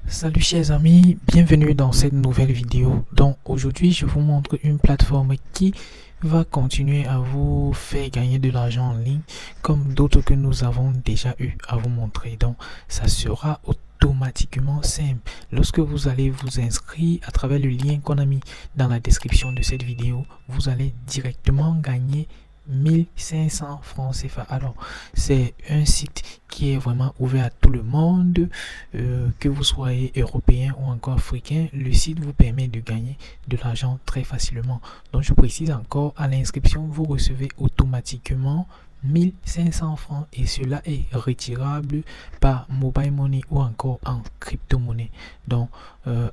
Salut chers amis, bienvenue dans cette nouvelle vidéo. Donc aujourd'hui je vous montre une plateforme qui va continuer à vous faire gagner de l'argent en ligne comme d'autres que nous avons déjà eu à vous montrer. Donc ça sera automatiquement simple. Lorsque vous allez vous inscrire à travers le lien qu'on a mis dans la description de cette vidéo, vous allez directement gagner 1500 francs CFA. Alors, c'est un site qui est vraiment ouvert à tout le monde, que vous soyez européen ou encore africain. Le site vous permet de gagner de l'argent très facilement. Donc, je précise encore, à l'inscription, vous recevez automatiquement 1500 francs et cela est retirable par mobile money ou encore en crypto-monnaie. Donc,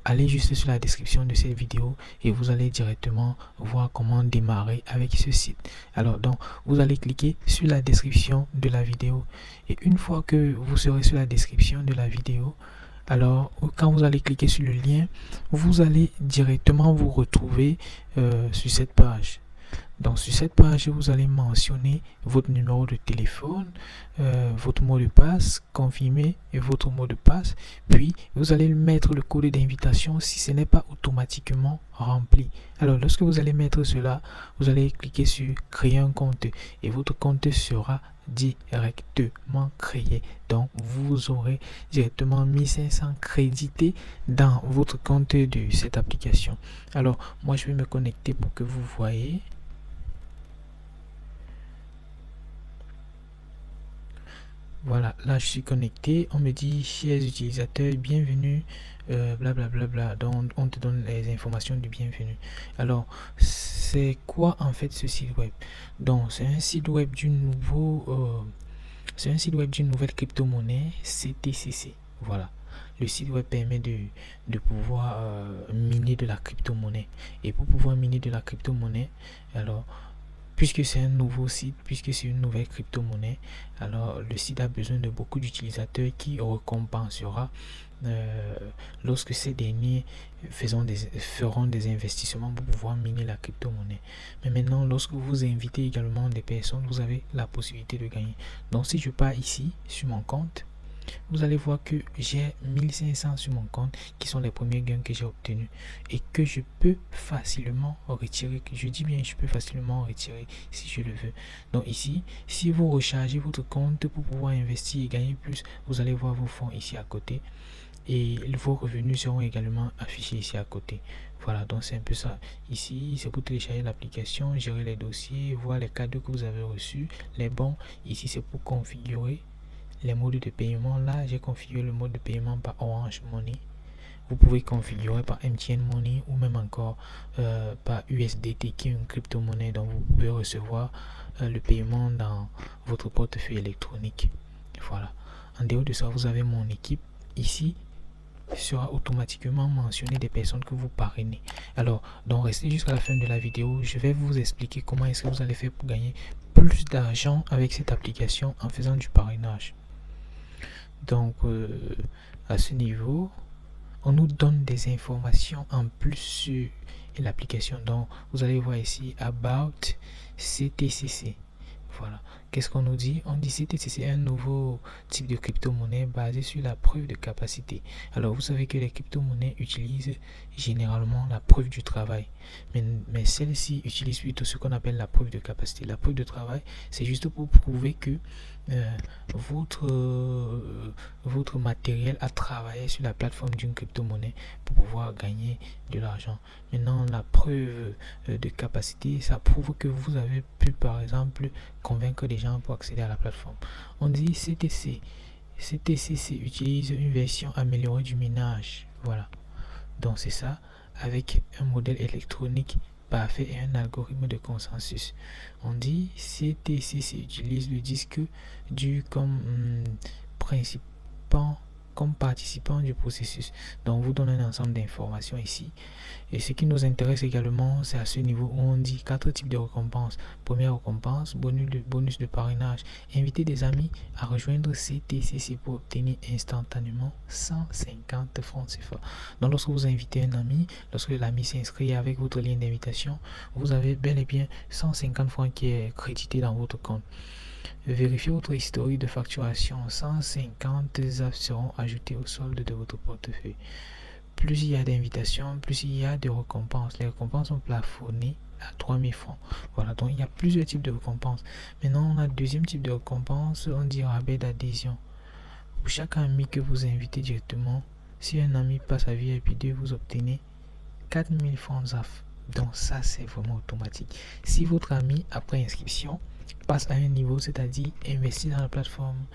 allez juste sur la description de cette vidéo et vous allez directement voir comment démarrer avec ce site. Alors, donc, vous allez cliquer sur la description de la vidéo et une fois que vous serez sur la description de la vidéo, alors quand vous allez cliquer sur le lien, vous allez directement vous retrouver sur cette page. Donc sur cette page, vous allez mentionner votre numéro de téléphone, votre mot de passe, confirmer votre mot de passe, puis vous allez mettre le code d'invitation si ce n'est pas automatiquement rempli. Alors lorsque vous allez mettre cela, vous allez cliquer sur créer un compte et votre compte sera directement créé. Donc vous aurez directement 1500 crédités dans votre compte de cette application. Alors moi je vais me connecter pour que vous voyez. Voilà, là je suis connecté. On me dit, chers utilisateurs, bienvenue, blablabla. Donc on te donne les informations du bienvenue. Alors, c'est quoi en fait ce site web? Donc, c'est un site web c'est un site web d'une nouvelle crypto-monnaie, CTCC. Voilà. Le site web permet de pouvoir miner de la crypto-monnaie. Et pour pouvoir miner de la crypto-monnaie, alors puisque c'est un nouveau site, puisque c'est une nouvelle crypto-monnaie, alors le site a besoin de beaucoup d'utilisateurs qui récompensera lorsque ces derniers feront des investissements pour pouvoir miner la crypto-monnaie. Mais maintenant, lorsque vous invitez également des personnes, vous avez la possibilité de gagner. Donc si je pars ici sur mon compte, vous allez voir que j'ai 1500 sur mon compte qui sont les premiers gains que j'ai obtenus et que je peux facilement retirer. Je dis bien je peux facilement retirer si je le veux. Donc ici, si vous rechargez votre compte pour pouvoir investir et gagner plus, vous allez voir vos fonds ici à côté et vos revenus seront également affichés ici à côté. Voilà, donc c'est un peu ça. Ici, c'est pour télécharger l'application, gérer les dossiers, voir les cadeaux que vous avez reçus, les bons. Ici, c'est pour configurer les modes de paiement. Là j'ai configuré le mode de paiement par Orange Money. Vous pouvez configurer par MTN Money ou même encore par USDT qui est une crypto-monnaie dont vous pouvez recevoir le paiement dans votre portefeuille électronique. Voilà. En dehors de ça, vous avez mon équipe. Ici sera automatiquement mentionné des personnes que vous parrainez. Alors, donc restez jusqu'à la fin de la vidéo. Je vais vous expliquer comment est-ce que vous allez faire pour gagner plus d'argent avec cette application en faisant du parrainage. Donc à ce niveau, on nous donne des informations en plus sur l'application. Donc vous allez voir ici About CTCC. Voilà. Qu'est-ce qu'on nous dit? On dit CTCC est un nouveau type de crypto-monnaie basé sur la preuve de capacité. Alors vous savez que les crypto-monnaies utilisent généralement la preuve du travail. Mais celle-ci utilise plutôt ce qu'on appelle la preuve de capacité. La preuve de travail, c'est juste pour prouver que votre matériel a travaillé sur la plateforme d'une crypto-monnaie pour pouvoir gagner de l'argent. Maintenant, la preuve de capacité, ça prouve que vous avez pu, par exemple, convaincre des gens pour accéder à la plateforme. On dit CTC. CTCC utilise une version améliorée du minage. Voilà. Donc, c'est ça, avec un modèle électronique parfait et un algorithme de consensus. On dit CTCC utilise le disque dur comme participant du processus. Donc vous donne un ensemble d'informations ici. Et ce qui nous intéresse également, c'est à ce niveau où on dit 4 types de récompenses. Première récompense, bonus de parrainage. Inviter des amis à rejoindre CTCC pour obtenir instantanément 150 francs CFA. Donc lorsque vous invitez un ami, lorsque l'ami s'inscrit avec votre lien d'invitation, vous avez bel et bien 150 francs qui est crédité dans votre compte. Vérifiez votre historique de facturation. 150 ZAF seront ajoutés au solde de votre portefeuille. Plus il y a d'invitations, plus il y a de récompenses. Les récompenses sont plafonnées à 3000 francs. Voilà, donc il y a plusieurs types de récompenses. Maintenant, on a le deuxième type de récompense, on dit rabais d'adhésion. Pour chaque ami que vous invitez directement, si un ami passe à VIP 2, vous obtenez 4000 francs ZAF. Donc ça, c'est vraiment automatique. Si votre ami, après inscription, passe à un niveau, c'est-à-dire investit dans la plateforme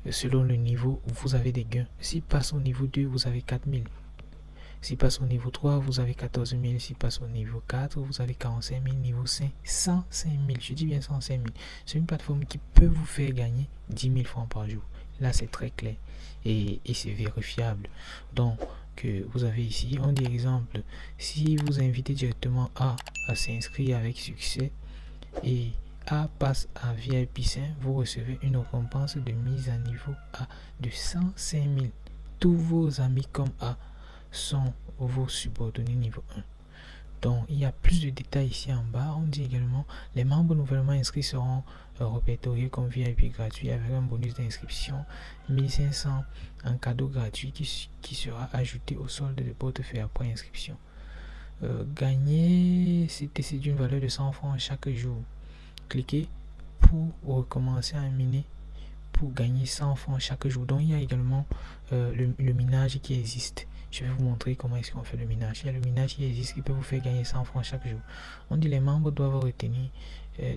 selon le niveau où vous avez des gains. S'il passe au niveau 2, vous avez 4000. S'il passe au niveau 3, vous avez 14 000. S'il passe au niveau 4, vous avez 45 000. Niveau 5, 105 000. Je dis bien 105 000. C'est une plateforme qui peut vous faire gagner 10 000 francs par jour. Là, c'est très clair et c'est vérifiable. Donc, que vous avez ici, on dit exemple, si vous invitez directement A à s'inscrire avec succès et A passe à VIP 5, vous recevez une récompense de mise à niveau A de 105 000. Tous vos amis comme A sont vos subordonnés niveau 1. Donc il y a plus de détails ici en bas. On dit également les membres nouvellement inscrits seront répertoriés comme VIP gratuit avec un bonus d'inscription 1500 en cadeau gratuit qui sera ajouté au solde de portefeuille après inscription. Gagner CTC d'une valeur de 100 francs chaque jour. Cliquez pour recommencer à miner pour gagner 100 francs chaque jour. Donc il y a également le minage qui existe. Je vais vous montrer comment est-ce qu'on fait le minage. Il y a le minage qui existe qui peut vous faire gagner 100 francs chaque jour. On dit les membres doivent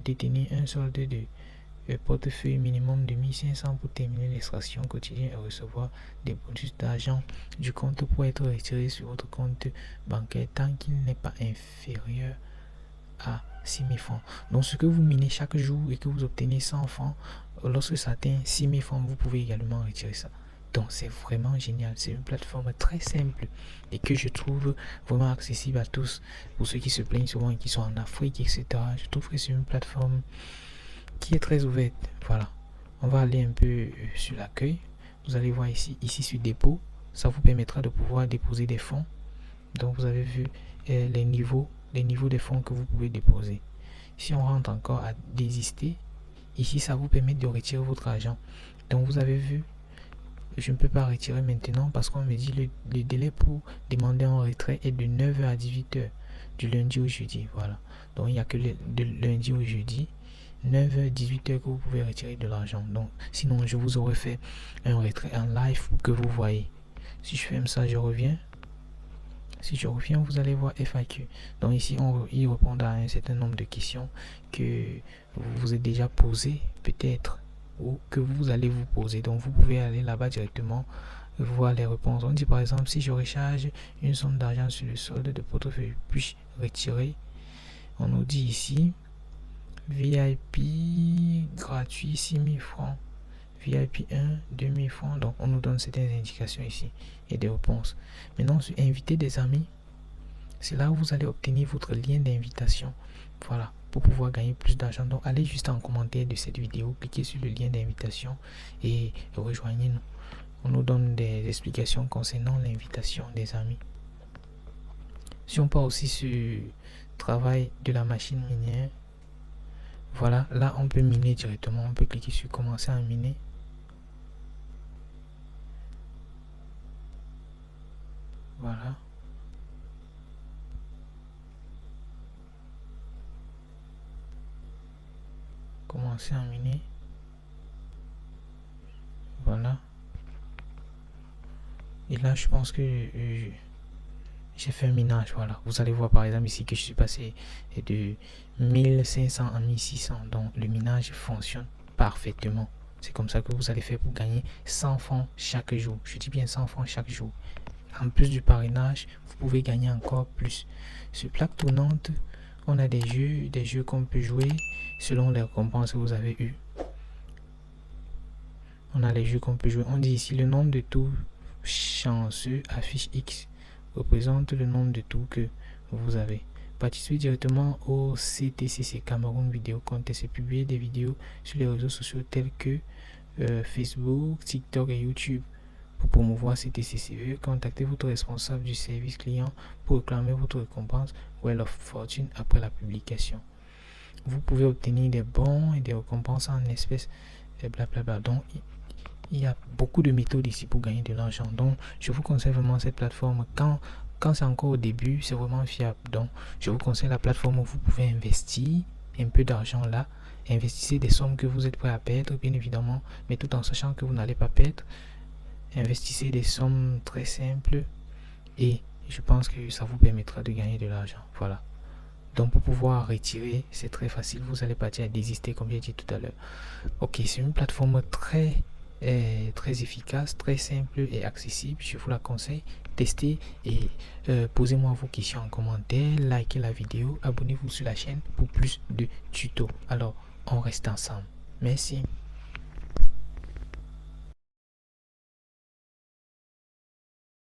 détenir un solde de portefeuille minimum de 1500 pour terminer l'extraction quotidienne et recevoir des bonus d'argent du compte pour être retiré sur votre compte bancaire tant qu'il n'est pas inférieur à 6000 francs. Donc ce que vous minez chaque jour et que vous obtenez 100 francs, lorsque ça atteint 6000 francs, vous pouvez également retirer ça. Donc c'est vraiment génial, c'est une plateforme très simple et que je trouve vraiment accessible à tous. Pour ceux qui se plaignent souvent et qui sont en Afrique, etc. Je trouve que c'est une plateforme qui est très ouverte. Voilà, on va aller un peu sur l'accueil. Vous allez voir ici sur dépôt, ça vous permettra de pouvoir déposer des fonds. Donc vous avez vu les niveaux des fonds que vous pouvez déposer. Si on rentre encore à désister, ici ça vous permet de retirer votre argent. Donc vous avez vu, je ne peux pas retirer maintenant parce qu'on me dit le délai pour demander un retrait est de 9h à 18h du lundi au jeudi. Voilà, donc il n'y a que de lundi au jeudi 9h 18h que vous pouvez retirer de l'argent. Donc sinon je vous aurais fait un retrait en live pour que vous voyez. Si je ferme ça, je reviens. Si je reviens, vous allez voir FAQ. Donc ici, il répond à un certain nombre de questions que vous vous êtes déjà posées, peut-être, ou que vous allez vous poser. Donc vous pouvez aller là-bas directement, voir les réponses. On dit par exemple, si je recharge une somme d'argent sur le solde de portefeuille, puis retirer. On nous dit ici, VIP gratuit 6000 francs. VIP 1, 2000 francs. Donc on nous donne certaines indications ici et des réponses. Maintenant sur inviter des amis, c'est là où vous allez obtenir votre lien d'invitation. Voilà, pour pouvoir gagner plus d'argent. Donc allez juste en commentaire de cette vidéo, cliquez sur le lien d'invitation et rejoignez-nous. On nous donne des explications concernant l'invitation des amis. Si on part aussi sur travail de la machine minière, voilà, là on peut miner directement. On peut cliquer sur commencer à miner. Voilà. Commencer à miner. Voilà. Et là, je pense que j'ai fait un minage. Voilà. Vous allez voir par exemple ici que je suis passé de 1500 à 1600. Donc le minage fonctionne parfaitement. C'est comme ça que vous allez faire pour gagner 100 francs chaque jour. Je dis bien 100 francs chaque jour. En plus du parrainage, vous pouvez gagner encore plus. Sur plaque tournante, on a des jeux qu'on peut jouer selon les récompenses que vous avez eues. On a les jeux qu'on peut jouer. On dit ici le nombre de tours chanceux affiche X représente le nombre de tours que vous avez. Participez directement au CTCC Cameroun Vidéo Contest et publier des vidéos sur les réseaux sociaux tels que Facebook, TikTok et YouTube. Pour promouvoir CTCC, contactez votre responsable du service client pour réclamer votre récompense Wheel of Fortune après la publication. vous pouvez obtenir des bons et des récompenses en espèces et blablabla. Donc il y a beaucoup de méthodes ici pour gagner de l'argent. Donc je vous conseille vraiment cette plateforme. Quand c'est encore au début, c'est vraiment fiable. Donc je vous conseille la plateforme où vous pouvez investir un peu d'argent là. Investissez des sommes que vous êtes prêt à perdre, bien évidemment, mais tout en sachant que vous n'allez pas perdre. Investissez des sommes très simples et je pense que ça vous permettra de gagner de l'argent. Voilà. Donc pour pouvoir retirer, c'est très facile. Vous allez partir à désister comme j'ai dit tout à l'heure. Ok, c'est une plateforme très efficace, très simple et accessible. Je vous la conseille. Testez et posez-moi vos questions en commentaire. Likez la vidéo. Abonnez-vous sur la chaîne pour plus de tutos. Alors, on reste ensemble. Merci.